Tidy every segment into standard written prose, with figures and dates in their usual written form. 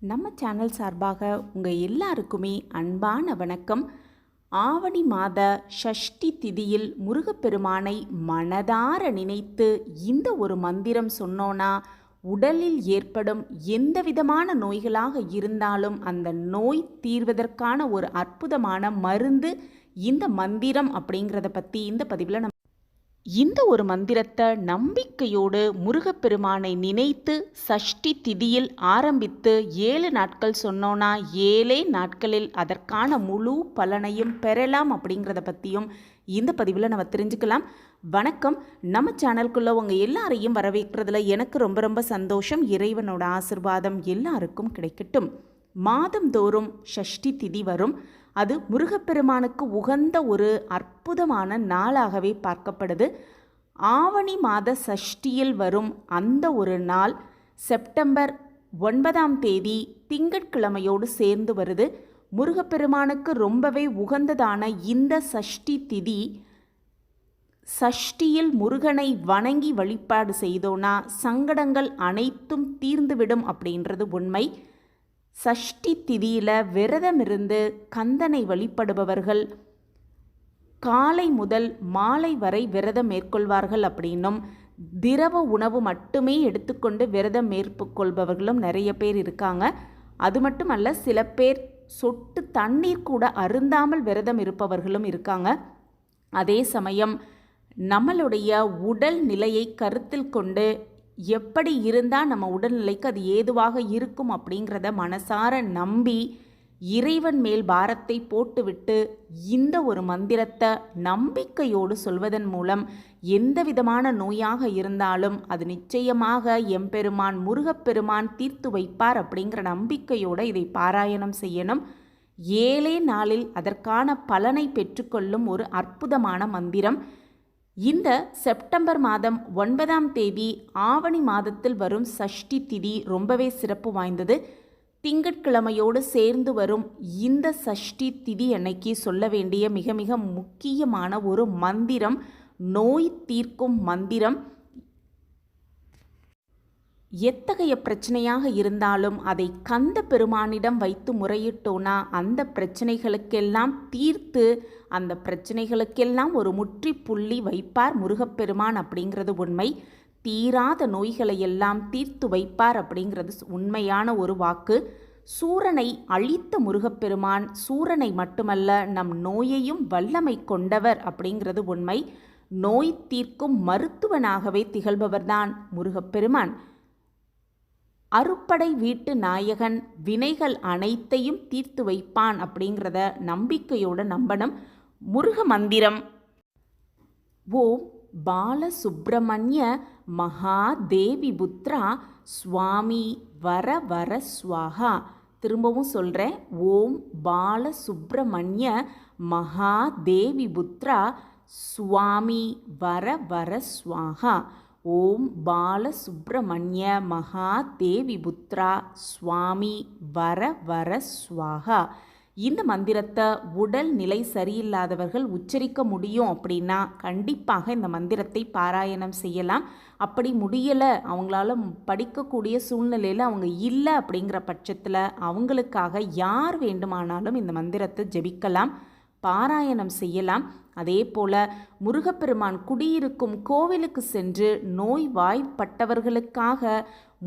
நம்ம சேனல் சார்பாக உங்கள் எல்லாருக்குமே அன்பான வணக்கம். ஆவணி மாத ஷஷ்டி திதியில் முருகப்பெருமானை மனதார நினைத்து இந்த ஒரு மந்திரம் சொன்னோன்னா உடலில் ஏற்படும் எந்த விதமான நோய்களாக இருந்தாலும் அந்த நோய் தீர்வதற்கான ஒரு அற்புதமான மருந்து இந்த மந்திரம் அப்படிங்கிறத பற்றி இந்த பதிவில் இந்த ஒரு மந்திரத்தை நம்பிக்கையோடு முருகப்பெருமானை நினைத்து சஷ்டி திதியில் ஆரம்பித்து 7 நாட்கள் சொன்னோன்னா 7 நாட்களில் அதற்கான முழு பலனையும் பெறலாம் அப்படிங்கிறத பற்றியும் இந்த பதிவில் நம்ம தெரிஞ்சுக்கலாம். வணக்கம். நம்ம சேனலுக்குள்ளே உங்கள் எல்லாரையும் வரவேற்கிறதுல எனக்கு ரொம்ப சந்தோஷம். இறைவனோட ஆசிர்வாதம் எல்லாருக்கும் கிடைக்கட்டும். மாதந்தோறும் ஷஷ்டி திதி வரும். அது முருகப்பெருமானுக்கு உகந்த ஒரு அற்புதமான நாளாகவே பார்க்கப்படுது. ஆவணி மாத சஷ்டியில் வரும் அந்த ஒரு நாள் செப்டம்பர் 9ஆம் தேதி திங்கட்கிழமையோடு சேர்ந்து வருது. முருகப்பெருமானுக்கு ரொம்பவே உகந்ததான இந்த சஷ்டி திதி, சஷ்டியில் முருகனை வணங்கி வழிபாடு செய்தோன்னா சங்கடங்கள் அனைத்தும் தீர்ந்துவிடும் அப்படின்றது உண்மை. சஷ்டி திதியில் விரதமிருந்து கந்தனை வழிபடுபவர்கள் காலை முதல் மாலை வரை விரதம் மேற்கொள்வார்கள் அப்படின்னும், திரவ உணவு மட்டுமே எடுத்துக்கொண்டு விரதம் மேற்கொள்பவர்களும் நிறைய பேர் இருக்காங்க. அது மட்டுமல்ல, சில பேர் சொட்டு தண்ணீர் கூட அருந்தாமல் விரதம் இருப்பவர்களும் இருக்காங்க. அதே சமயம் நம்மளுடைய உடல் நிலையை கருத்தில் கொண்டு எப்படி இருந்தால் நம்ம உடல்நிலைக்கு அது ஏதுவாக இருக்கும் அப்படிங்கிறத மனசார நம்பி இறைவன் மேல் பாரத்தை போட்டுவிட்டு இந்த ஒரு மந்திரத்தை நம்பிக்கையோடு சொல்வதன் மூலம் எந்த விதமான நோயாக இருந்தாலும் அது நிச்சயமாக எம்பெருமான் முருகப்பெருமான் தீர்த்து வைப்பார் அப்படிங்கிற நம்பிக்கையோடு இதை பாராயணம் செய்யணும். 7 நாளில் அதற்கான பலனை பெற்றுக்கொள்ளும் ஒரு அற்புதமான மந்திரம். இந்த செப்டம்பர் மாதம் 9ஆம் தேதி ஆவணி மாதத்தில் வரும் சஷ்டி திதி ரொம்பவே சிறப்பு வாய்ந்தது. திங்கட்கிழமையோடு சேர்ந்து வரும் இந்த சஷ்டி திதி அன்னைக்கு சொல்ல வேண்டிய மிக முக்கியமான ஒரு மந்திரம், நோய் தீர்க்கும் மந்திரம். எத்தகைய பிரச்சனையாக இருந்தாலும் அதை கந்த பெருமானிடம் வைத்து முறையிட்டோன்னா அந்த பிரச்சனைகளுக்கெல்லாம் தீர்த்து அந்த பிரச்சனைகளுக்கெல்லாம் ஒரு முற்றுப்புள்ளி வைப்பார் முருகப்பெருமான் அப்படிங்கிறது உண்மை. தீராத நோய்களை எல்லாம் தீர்த்து வைப்பார் அப்படிங்கிறது உண்மையான ஒரு வாக்கு. சூரனை அழித்த முருகப்பெருமான் சூரனை மட்டுமல்ல நம் நோயையும் வல்லமை கொண்டவர் அப்படிங்கிறது உண்மை. நோய் தீர்க்கும் மருத்துவனாகவே திகழ்பவர்தான் முருகப்பெருமான். அறுப்படை வீட்டு நாயகன் வினைகள் அனைத்தையும் தீர்த்து வைப்பான் அப்படிங்கிறத நம்பிக்கையோடு நம்பணும். முருக மந்திரம்: ஓம் பாலசுப்ரமணிய மகாதேவி புத்ரா சுவாமி வர வர ஸ்வாஹா. திரும்பவும் சொல்கிறேன். ஓம் பாலசுப்ரமணிய மகாதேவி புத்ரா சுவாமி வர வர ஸ்வாஹா. ஓம் பாலசுப்ரமணிய மகாதேவி புத்ரா சுவாமி வர வர ஸ்வாஹா. இந்த மந்திரத்தை உடல் நிலை சரியில்லாதவர்கள் உச்சரிக்க முடியும் அப்படின்னா கண்டிப்பாக இந்த மந்திரத்தை பாராயணம் செய்யலாம். அப்படி முடியலை, அவங்களால படிக்கக்கூடிய சூழ்நிலையில் அவங்க இல்லை அப்படிங்கிற பட்சத்தில் அவங்களுக்காக யார் வேண்டுமானாலும் இந்த மந்திரத்தை ஜெபிக்கலாம், பாராயணம் செய்யலாம். அதே போல் முருகப்பெருமான் குடியிருக்கும் கோவிலுக்கு சென்று நோய்வாய்ப்பட்டவர்களுக்காக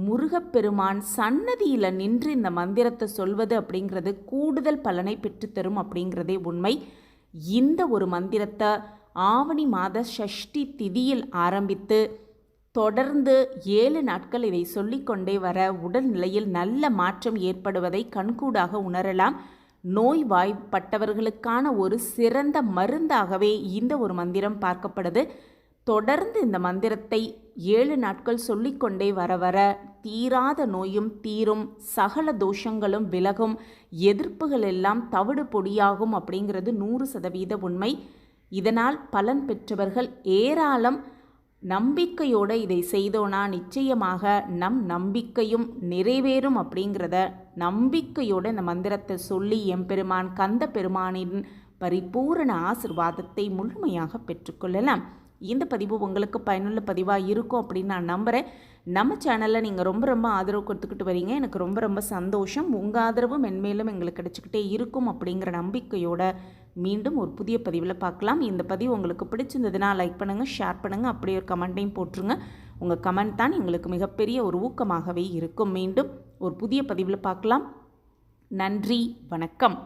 முருகப்பெருமான் சன்னதியில் நின்று இந்த மந்திரத்தை சொல்வது அப்படிங்கிறது கூடுதல் பலனை பெற்றுத்தரும் அப்படிங்கிறதே உண்மை. இந்த ஒரு மந்திரத்தை ஆவணி மாத ஷஷ்டி திதியில் ஆரம்பித்து தொடர்ந்து 7 நாட்கள் இதை சொல்லிக்கொண்டே வர உடல்நிலையில் நல்ல மாற்றம் ஏற்படுவதை கண்கூடாக உணரலாம். நோய்வாய்ப்பட்டவர்களுக்கான ஒரு சிறந்த மருந்தாகவே இந்த ஒரு மந்திரம் பார்க்கப்படுது. தொடர்ந்து இந்த மந்திரத்தை 7 நாட்கள் சொல்லிக்கொண்டே வர தீராத நோயும் தீரும், சகல தோஷங்களும் விலகும், எதிர்ப்புகள் எல்லாம் தவிடு பொடியாகும் அப்படிங்கிறது 100% உண்மை. இதனால் பலன் பெற்றவர்கள் ஏராளம். நம்பிக்கையோடு இதை செய்தோன்னா நிச்சயமாக நம் நம்பிக்கையும் நிறைவேறும் அப்படிங்கிறத நம்பிக்கையோடு இந்த மந்திரத்தை சொல்லி எம்பெருமான் கந்த பெருமானின் பரிபூரண ஆசிர்வாதத்தை முழுமையாக பெற்றுக்கொள்ளலாம். இந்த பதிவு உங்களுக்கு பயனுள்ள பதிவாக இருக்கும் அப்படின்னு நான் நம்புகிறேன். நம்ம சேனலில் நீங்கள் ரொம்ப ஆதரவு கொடுத்துக்கிட்டு வரீங்க. எனக்கு ரொம்ப சந்தோஷம். உங்கள் ஆதரவு மென்மேலும் எங்களுக்கு கிடச்சிக்கிட்டே இருக்கும் அப்படிங்கிற நம்பிக்கையோட மீண்டும் ஒரு புதிய பதிவில் பார்க்கலாம். இந்த பதிவு உங்களுக்கு பிடிச்சிருந்ததுன்னா லைக் பண்ணுங்கள், ஷேர் பண்ணுங்கள், அப்படியே ஒரு கமெண்ட்டையும் போட்டுருங்க. உங்கள் கமெண்ட் தான் எங்களுக்கு மிகப்பெரிய ஒரு ஊக்கமாகவே இருக்கும். மீண்டும் ஒரு புதிய பதிவில் பார்க்கலாம். நன்றி, வணக்கம்.